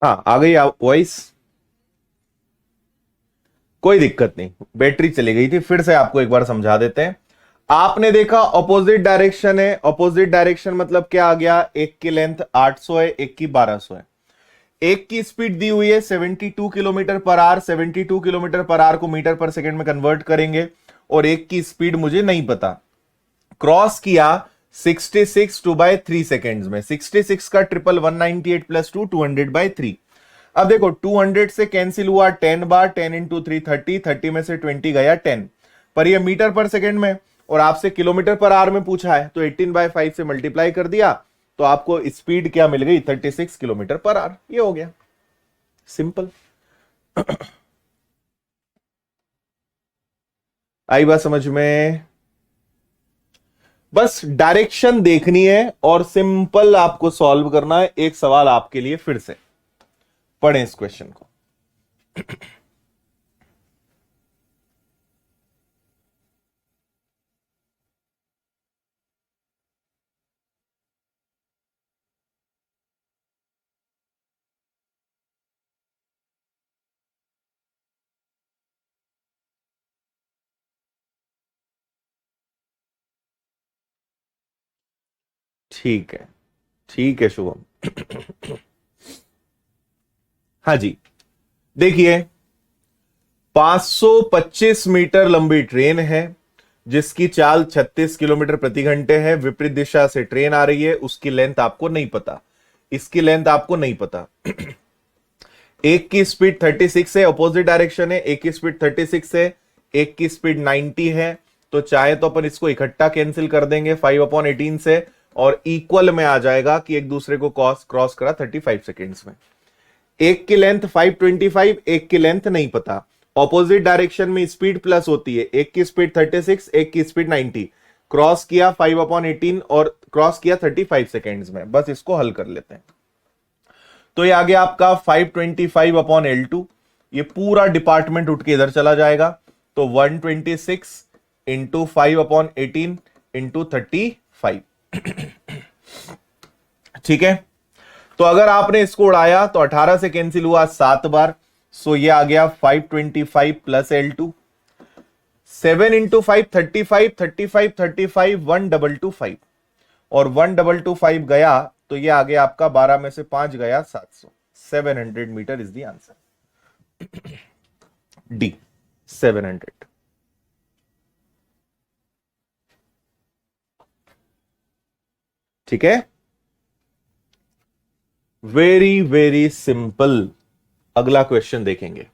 हाँ आ गई वॉइस, कोई दिक्कत नहीं, बैटरी चली गई थी, फिर से आपको एक बार समझा देते हैं। आपने देखा ऑपोजिट डायरेक्शन है, ऑपोजिट डायरेक्शन मतलब क्या आ गया, एक की लेंथ 800 है, एक की 1200 है। एक की स्पीड दी हुई है 72 kilometre per hour, 72 kilometre per hour को मीटर पर सेकंड में कन्वर्ट करेंगे, और एक की स्पीड मुझे नहीं पता। क्रॉस किया 66 2/3 सेकेंड्स में, 66 का ट्रिपल 198 प्लस 2 200/3। अब देखो 200 से कैंसिल हुआ 10 बार, 10 इंटू 3 30, 30 में से 20 गया 10, पर ये मीटर पर सेकेंड में, और आपसे किलोमीटर पर आवर में पूछा है, तो 18/5 से मल्टीप्लाई कर दिया, तो आपको स्पीड क्या मिल गई, 36 किलोमीटर पर आवर। ये हो गया सिंपल। आई बात समझ में? बस डायरेक्शन देखनी है और सिंपल आपको सॉल्व करना है। एक सवाल आपके लिए फिर से पढ़ें इस क्वेश्चन को। ठीक है, ठीक है शुभम। हाँ जी, देखिए 525 मीटर लंबी ट्रेन है जिसकी चाल 36 किलोमीटर प्रति घंटे है, विपरीत दिशा से ट्रेन आ रही है, उसकी लेंथ आपको नहीं पता, इसकी लेंथ आपको नहीं पता। एक की स्पीड 36 है, अपोजिट डायरेक्शन है, एक की स्पीड 36 है, एक की स्पीड 90 है, तो चाहे तो अपन इसको इकट्ठा कैंसिल कर देंगे 5/18 से, और इक्वल में आ जाएगा कि एक दूसरे को क्रॉस करा 35 सेकेंड्स में। एक की लेंथ 525, एक की लेंथ नहीं पता, ऑपोजिट डायरेक्शन में स्पीड प्लस होती है, एक की स्पीड 36, एक की स्पीड 90, क्रॉस किया 5/18 और क्रॉस किया 35 सेकेंड्स में। बस इसको हल कर लेते हैं, तो ये आ गया आपका 525/L2, ये पूरा डिपार्टमेंट उठ के इधर चला जाएगा, तो 126 इंटू 5/18 इंटू 35। ठीक है, तो अगर आपने इसको उड़ाया तो 18 से कैंसिल हुआ 7 बार, सो ये आ गया 525 प्लस L2, 7 इंटू 5 35, 35 35 1225, और 1225 गया तो ये आ गया आपका 12 में से 5 गया 700, 700 metre is the answer. D 700। ठीक है, वेरी वेरी सिंपल। अगला क्वेश्चन देखेंगे।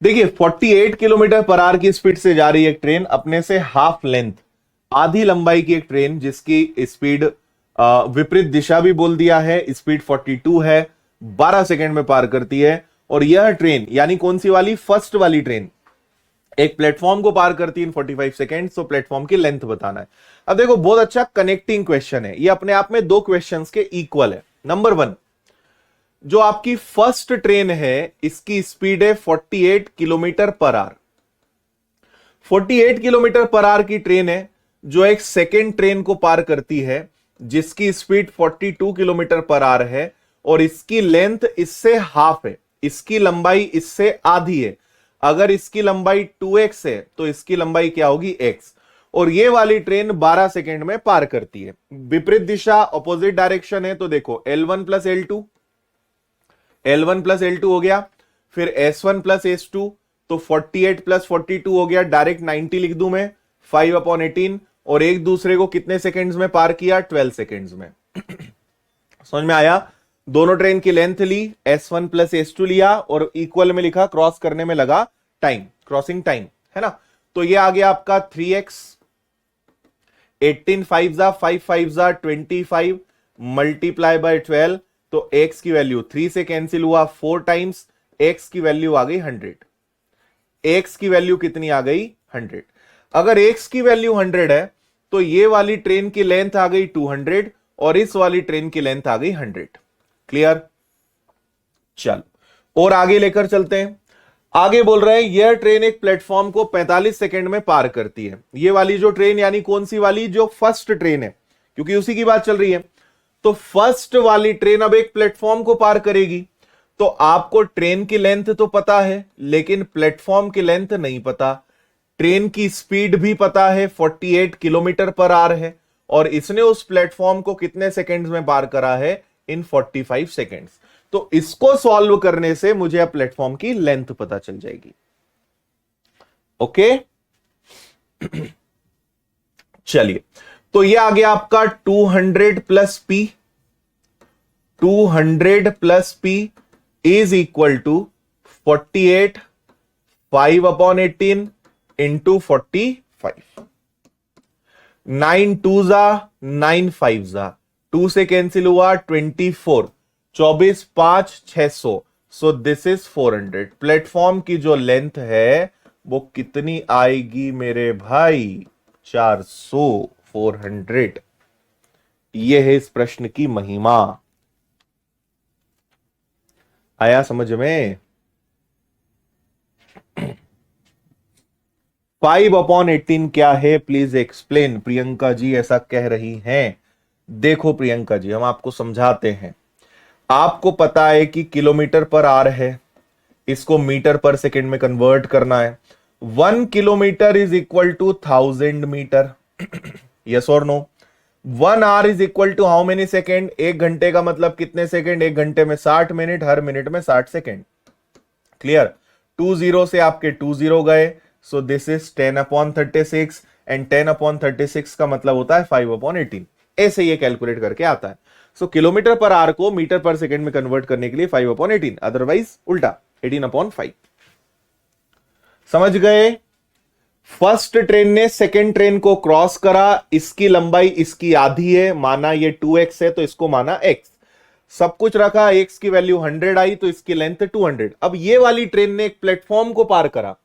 देखिए 48 किलोमीटर पर आवर की स्पीड से जा रही है एक ट्रेन, अपने से हाफ लेंथ, आधी लंबाई की एक ट्रेन जिसकी स्पीड विपरीत दिशा भी बोल दिया है, स्पीड 42 है, 12 सेकंड में पार करती है। और यह ट्रेन यानी कौन सी वाली, फर्स्ट वाली ट्रेन, एक प्लेटफॉर्म को पार करती है इन 45 सेकेंड, तो प्लेटफॉर्म की लेंथ बताना है। अब देखो बहुत अच्छा कनेक्टिंग क्वेश्चन है ये, अपने आप में दो क्वेश्चंस के इक्वल है। नंबर 1, जो आपकी फर्स्ट ट्रेन है इसकी स्पीड है 48 kilometre per hour, 48 kilometre per hour की ट्रेन है जो एक सेकेंड ट्रेन को पार करती है जिसकी स्पीड 42 किलोमीटर पर आवर है, और इसकी लेंथ इससे हाफ है, इसकी लंबाई इससे आधी है। अगर इसकी लंबाई 2x है तो इसकी लंबाई क्या होगी, x, और ये वाली ट्रेन 12 सेकेंड में पार करती है। विपरीत दिशा ऑपोजिट डायरेक्शन है, तो देखो L1 plus L2, L1 plus L2 हो गया, फिर S1 प्लस S2, तो 48 प्लस 42 हो गया, डायरेक्ट 90 लिख दूं मैं, 5/18, और एक दूसरे को कितने सेकेंड्स में पार किया, 12 सेकेंड्स में। समझ में आया? दोनों ट्रेन की लेंथ ली, S1 प्लस S2 लिया, और इक्वल में लिखा, क्रॉस करने में लगा टाइम, क्रॉसिंग टाइम, है ना। तो ये आ गया आपका 3x, 18 5 जा 5 5 जा 25 मल्टीप्लाई बाय 12, तो x की वैल्यू 3 से कैंसिल हुआ 4 टाइम्स, x की वैल्यू आ गई 100, x की वैल्यू कितनी आ गई, 100। अगर x की वैल्यू 100 है तो ये वाली ट्रेन की लेंथ आ गई 200 और इस वाली ट्रेन की लेंथ आ गई 100। क्लियर? चलो और आगे लेकर चलते हैं। आगे बोल रहे हैं यह ट्रेन एक प्लेटफॉर्म को 45 सेकंड में पार करती है। ये वाली जो ट्रेन यानी कौन सी वाली? जो फर्स्ट ट्रेन है, क्योंकि उसी की बात चल रही है। तो फर्स्ट वाली ट्रेन अब एक प्लेटफॉर्म को पार करेगी। तो आपको ट्रेन की लेंथ तो पता है लेकिन प्लेटफॉर्म की लेंथ नहीं पता। ट्रेन की स्पीड भी पता है 48 किलोमीटर पर आवर है और इसने उस प्लेटफॉर्म को कितने सेकंड्स में पार करा है? इन 45 सेकंड्स। तो इसको सॉल्व करने से मुझे अब प्लेटफॉर्म की लेंथ पता चल जाएगी। ओके चलिए, तो ये आ गया आपका 200 plus P. 200 plus P is equal to 48 5/18 into 45। 9 2 जा 9 5 जा 2 से कैंसिल हुआ 24 24 5 600। सो दिस इज 400। प्लेटफॉर्म की जो लेंथ है वो कितनी आएगी मेरे भाई? 400। 400। यह है इस प्रश्न की महिमा। आया समझ में? 5/18 क्या है? Please explain. प्रियंका जी ऐसा कह रही हैं। देखो प्रियंका जी, हम आपको समझाते हैं। आपको पता है कि किलोमीटर पर आवर है, इसको मीटर पर सेकंड में कन्वर्ट करना है। 1 kilometre is equal to 1000 metre. Yes और no? 1 hour is equal to how many second? 1 घंटे का मतलब कितने सेकेंड? 1 घंटे में 60 मिनट, हर मिनट में 60 सेकेंड। क्लियर? 2 0 से आपके 2 0 गए। सो दिस इज 10/36 एंड 10/36 का मतलब होता है 5/18। ऐसे ये कैलकुलेट करके आता है। सो किलोमीटर पर आवर को मीटर पर सेकेंड में कन्वर्ट करने के लिए 5/18, अदरवाइज उल्टा 18/5। समझ गए? फर्स्ट ट्रेन ने सेकेंड ट्रेन को क्रॉस करा, इसकी लंबाई इसकी आधी है, माना ये 2x है तो इसको माना x। सब कुछ रखा, x की वैल्यू 100 आई तो इसकी लेंथ 200। अब ये वाली ट्रेन ने एक प्लेटफॉर्म को पार करा,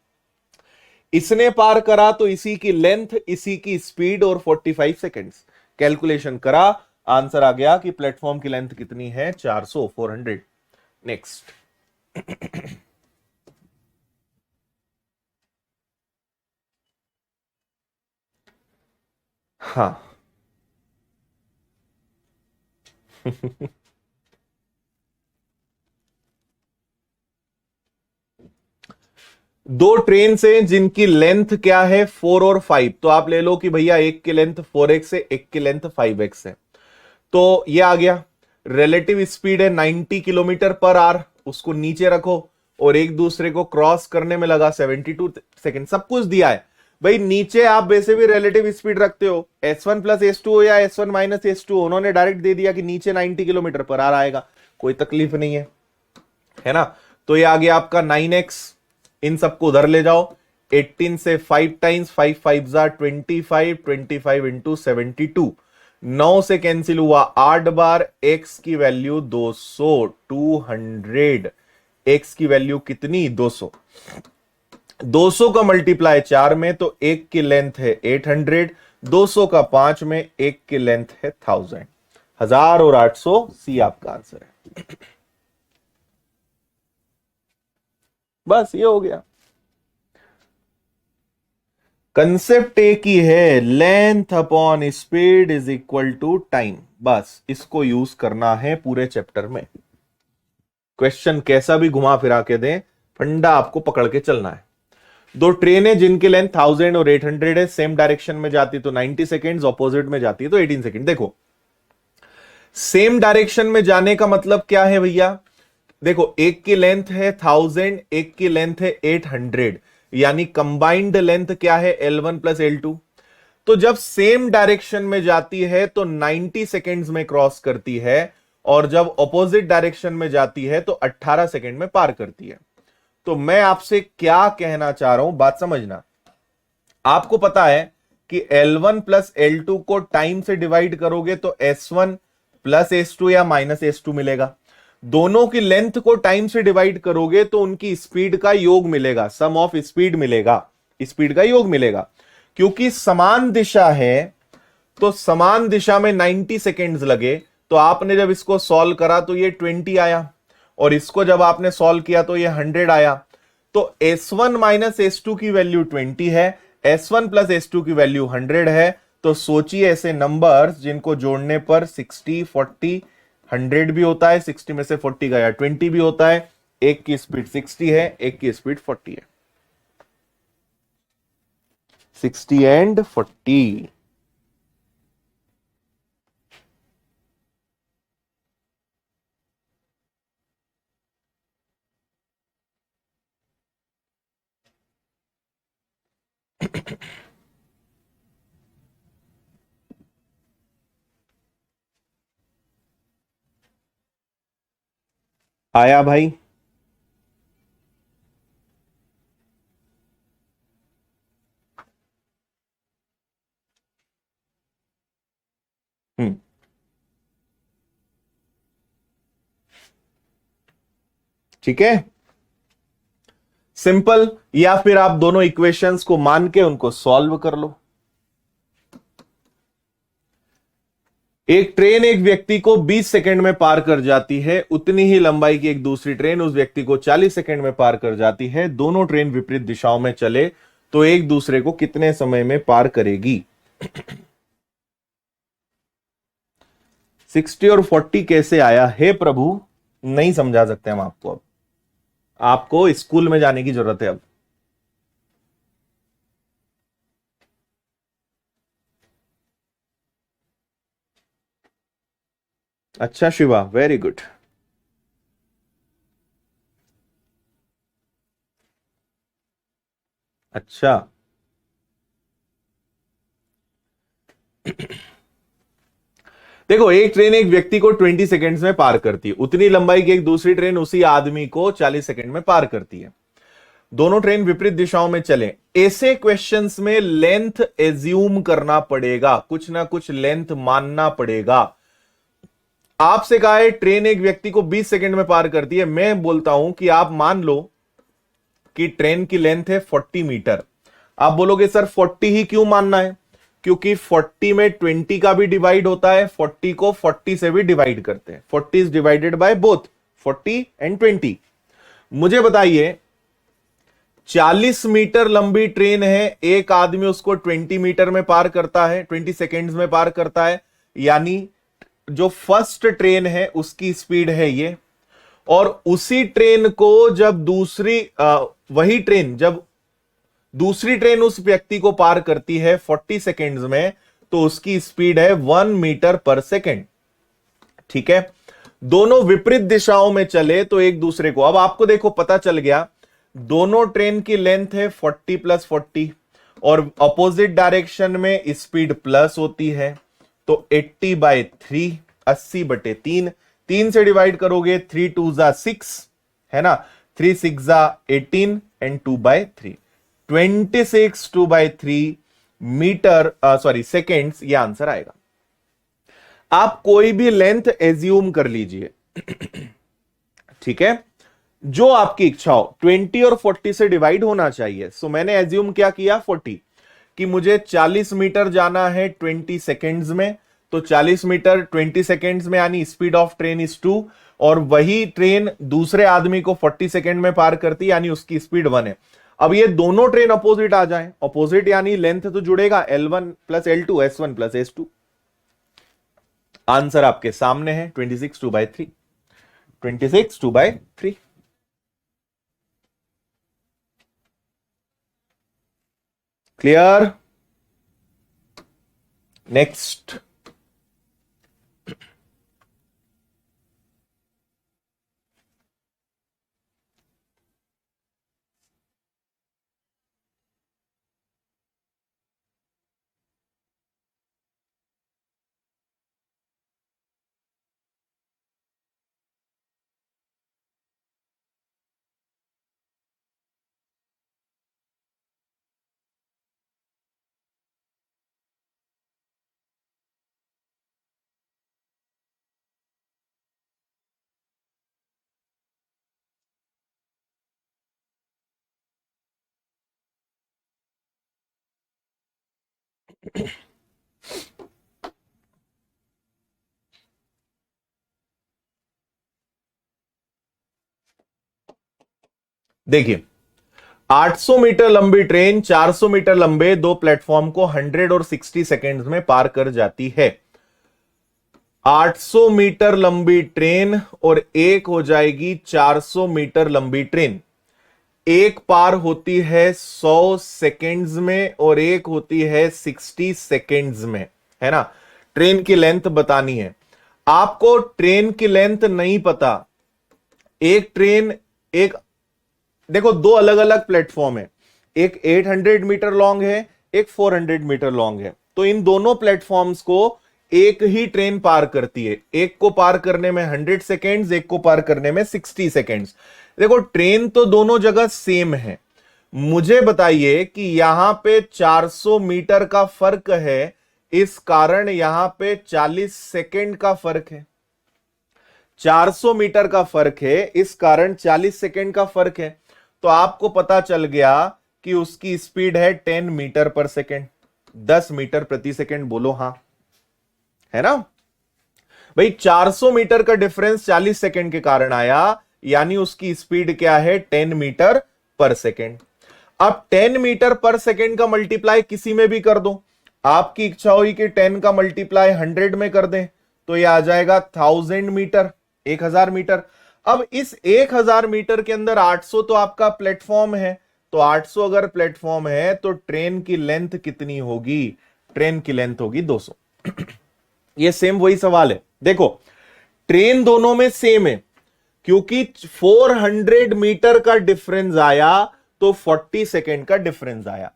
इसने पार करा तो इसी की लेंथ, इसी की स्पीड और 45 सेकेंड्स। कैलकुलेशन करा, आंसर आ गया कि प्लेटफॉर्म की लेंथ कितनी है? 400। 400। नेक्स्ट। हाँ दो ट्रेन से जिनकी लेंथ क्या है? 4 और 5। तो आप ले लो कि भैया एक की लेंथ 4x है, एक की लेंथ 5x है। तो ये आ गया। रिलेटिव स्पीड है 90 किलोमीटर पर आवर, उसको नीचे रखो और एक दूसरे को क्रॉस करने में लगा 72 सेकेंड। सब कुछ दिया है भाई। नीचे आप वैसे भी रिलेटिव स्पीड रखते हो, S1 प्लस S2 हो या S1 माइनस S2, उन्होंने डायरेक्ट दे दिया कि नीचे 90 किलोमीटर पर आवर आएगा, कोई तकलीफ नहीं है ना। तो ये आ गया आपका 9x। इन सबको उधर ले जाओ। 18 से 5 टाइम्स, 5 5 जा 25, 25 इंटू 72। 9 से कैंसिल हुआ 8 बार। x की वैल्यू 200। 200। x की वैल्यू कितनी? 200। 200 का मल्टीप्लाई 4 में तो एक की लेंथ है 800। 200 का 5 में एक की लेंथ है 1000। 1000 और 800 सी आपका आंसर है। बस ये हो गया। कंसेप्ट एक ही है, length upon speed is equal to time. बस इसको यूज करना है पूरे चैप्टर में। क्वेश्चन कैसा भी घुमा फिरा के दें, फंडा आपको पकड़ के चलना है। दो ट्रेनें जिनकी लेंथ 1000 और 800 है, सेम डायरेक्शन में जाती तो 90 सेकेंड्स, ऑपोजिट में जाती है तो 18 सेकेंड। देखो सेम डायरेक्शन में जाने का मतलब क्या है भैया? देखो एक की लेंथ है 1000, एक की लेंथ है 800, यानी कंबाइंड लेंथ क्या है? L1 plus L2। तो जब सेम डायरेक्शन में जाती है तो 90 सेकेंड्स में क्रॉस करती है और जब ऑपोजिट डायरेक्शन में जाती है तो 18 सेकेंड में पार करती है। तो मैं आपसे क्या कहना चाह रहा हूं, बात समझना। आपको पता है कि L1 प्लस L2 को टाइम से डिवाइड करोगे तो S1 प्लस S2 या माइनस S2 मिलेगा। दोनों की लेंथ को टाइम से डिवाइड करोगे तो उनकी स्पीड का योग मिलेगा, सम ऑफ स्पीड मिलेगा। स्पीड का योग मिलेगा। क्योंकि समान दिशा है तो समान दिशा में 90 सेकेंड्स लगे, तो आपने जब इसको सॉल्व करा तो ये 20 आया, और इसको जब आपने सॉल्व किया तो ये 100 आया। तो S1 माइनस S2 की वैल्यू 20 है, S1 प्लस S2 की वैल्यू 100 है। तो सोचिए ऐसे नंबर्स जिनको जोड़ने पर 60, 40, 100 भी होता है, 60 में से 40 गया 20 भी होता है। एक की स्पीड 60 है, एक की स्पीड 40 है। 60 एंड 40। आया भाई? हम्म, ठीक है, सिंपल। या फिर आप दोनों इक्वेशंस को मान के उनको सॉल्व कर लो। एक ट्रेन एक व्यक्ति को 20 सेकंड में पार कर जाती है, उतनी ही लंबाई की एक दूसरी ट्रेन उस व्यक्ति को 40 सेकंड में पार कर जाती है। दोनों ट्रेन विपरीत दिशाओं में चले तो एक दूसरे को कितने समय में पार करेगी? 60 और 40 कैसे आया हे प्रभु? नहीं समझा सकते हम आपको। अब आपको स्कूल में जाने की जरूरत है अब। अच्छा शिवा, वेरी गुड। अच्छा, देखो, एक ट्रेन एक व्यक्ति को 20 सेकेंड्स में पार करती है, उतनी लंबाई की एक दूसरी ट्रेन उसी आदमी को 40 सेकेंड में पार करती है। दोनों ट्रेन विपरीत दिशाओं में चले। ऐसे क्वेश्चंस में लेंथ एज्यूम करना पड़ेगा, कुछ ना कुछ लेंथ मानना पड़ेगा। आपसे कहा है ट्रेन एक व्यक्ति को 20 सेकंड में पार करती है, मैं बोलता हूं कि आप मान लो कि ट्रेन की लेंथ है 40 मीटर। आप बोलोगे सर 40 ही क्यों मानना है? क्योंकि 40 में 20 का भी डिवाइड होता है, 40 को 40 से भी डिवाइड करते हैं। 40 is divided by both 40 and 20। मुझे बताइए, 40 मीटर लंबी ट्रेन है, एक आदमी उसको 20 मीटर में पार करता है, 20 सेकेंड्स में पार करता है। यानी जो फर्स्ट ट्रेन है उसकी स्पीड है ये। और उसी ट्रेन को जब वही ट्रेन जब दूसरी ट्रेन उस व्यक्ति को पार करती है 40 सेकेंड्स में, तो उसकी स्पीड है 1 मीटर पर सेकेंड। ठीक है, दोनों विपरीत दिशाओं में चले तो एक दूसरे को, अब आपको देखो पता चल गया, दोनों ट्रेन की लेंथ है 40 प्लस 40, और अपोजिट डायरेक्शन में स्पीड प्लस होती है। तो 80/3, 80/3, 3 से डिवाइड करोगे 3 2 जा 6, है ना, 3 6 जा 18 एंड 2/3, 26 2/3 मीटर, सॉरी सेकेंड्स, ये आंसर आएगा। आप कोई भी लेंथ एज्यूम कर लीजिए, ठीक है, जो आपकी इच्छा हो। 20 और 40 से डिवाइड होना चाहिए। सो मैंने एज्यूम क्या किया, 40, कि मुझे 40 मीटर जाना है 20 सेकेंड्स में। तो 40 मीटर 20 सेकेंड्स में, यानी स्पीड ऑफ ट्रेन इज 2, और वही ट्रेन दूसरे आदमी को 40 सेकेंड में पार करती, यानी उसकी स्पीड 1 है। अब ये दोनों ट्रेन अपोजिट आ जाए, अपोजिट यानी लेंथ तो जुड़ेगा, L1 plus L2, S1 plus S2। Answer आपके सामने है, 26 2/3, 26 2/3। क्लियर? नेक्स्ट। देखिए, 800 मीटर लंबी ट्रेन 400 मीटर लंबे दो प्लेटफॉर्म को 100 और 60 सेकेंड्स में पार कर जाती है। 800 मीटर लंबी ट्रेन और एक हो जाएगी 400 मीटर लंबी ट्रेन। एक पार होती है 100 सेकेंड्स में और एक होती है 60 सेकेंड्स में, है ना। ट्रेन की लेंथ बतानी है आपको। ट्रेन की लेंथ नहीं पता। एक ट्रेन, एक देखो, दो अलग अलग प्लेटफॉर्म है। एक 800 मीटर लॉन्ग है, एक 400 मीटर लॉन्ग है। तो इन दोनों प्लेटफॉर्म्स को एक ही ट्रेन पार करती है। एक को पार करने में 100 सेकेंड्स, एक को पार करने में 60 सेकेंड्स। देखो, ट्रेन तो दोनों जगह सेम है। मुझे बताइए कि यहां पे 400 मीटर का फर्क है, इस कारण यहां पे 40 सेकेंड का फर्क है। 400 मीटर का फर्क है, इस कारण 40 सेकेंड का फर्क है। तो आपको पता चल गया कि उसकी स्पीड है 10 मीटर पर सेकेंड। 10 मीटर प्रति सेकेंड, बोलो हां, है ना भाई। 400 मीटर का डिफरेंस 40 सेकेंड के कारण आया, यानी उसकी स्पीड क्या है, 10 मीटर पर सेकेंड। अब 10 मीटर पर सेकेंड का मल्टीप्लाई किसी में भी कर दो। आपकी इच्छा हुई कि 10 का मल्टीप्लाई 100 में कर दें, तो यह आ जाएगा 1000 मीटर, 1000 मीटर। अब इस 1000 मीटर के अंदर 800 तो आपका प्लेटफॉर्म है। तो 800 अगर प्लेटफॉर्म है तो ट्रेन की लेंथ कितनी होगी? ट्रेन की लेंथ होगी 200। ये सेम वही सवाल है। देखो, ट्रेन दोनों में सेम है, क्योंकि 400 मीटर का डिफरेंस आया तो 40 सेकेंड का डिफरेंस आया।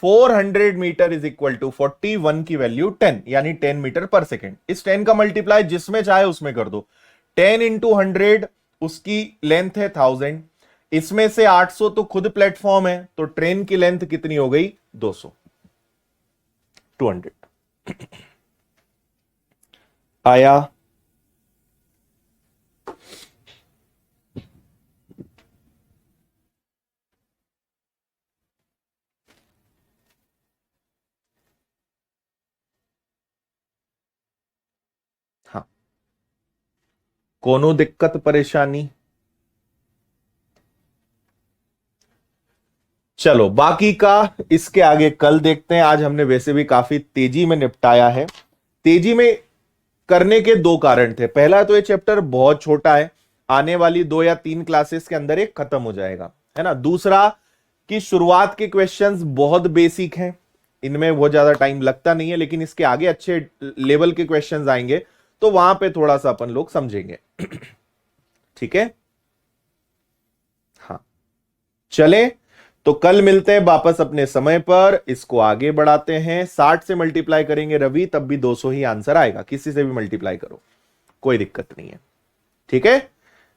400 मीटर इज इक्वल टू 41 की वैल्यू 10, यानी 10 मीटर पर सेकेंड। इस 10 का मल्टीप्लाई जिसमें चाहे उसमें कर दो। 10 इंटू 100, उसकी लेंथ है 1000। इसमें से 800 तो खुद प्लेटफॉर्म है, तो ट्रेन की लेंथ कितनी हो गई? 200, 200। आया? हाँ, कोनो दिक्कत परेशानी? चलो, बाकी का इसके आगे कल देखते हैं। आज हमने वैसे भी काफी तेजी में निपटाया है। तेजी में करने के दो कारण थे। पहला तो ये चैप्टर बहुत छोटा है, आने वाली 2 या 3 क्लासेस के अंदर एक खत्म हो जाएगा, है ना। दूसरा कि शुरुआत के क्वेश्चंस बहुत बेसिक हैं, इनमें बहुत ज्यादा टाइम लगता नहीं है, लेकिन इसके आगे अच्छे लेवल के क्वेश्चंस आएंगे तो वहां पे थोड़ा सा अपन लोग समझेंगे। ठीक है, हाँ, चले तो कल मिलते हैं वापस अपने समय पर। इसको आगे बढ़ाते हैं। 60 से मल्टीप्लाई करेंगे रवि, तब भी 200 ही आंसर आएगा। किसी से भी मल्टीप्लाई करो, कोई दिक्कत नहीं है। ठीक है,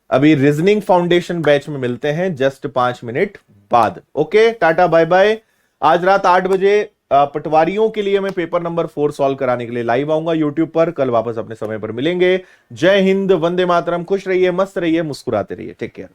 अभी रीजनिंग फाउंडेशन बैच में मिलते हैं जस्ट 5 मिनट बाद। Okay, tata bye bye. आज रात 8 बजे पटवारियों के लिए मैं पेपर नंबर 4 सॉल्व कराने के लिए लाइव आऊंगा यूट्यूब पर। कल वापस अपने समय पर मिलेंगे। जय हिंद, वंदे मातरम। खुश रहिए, मस्त रहिए, मुस्कुराते रहिए। Take care.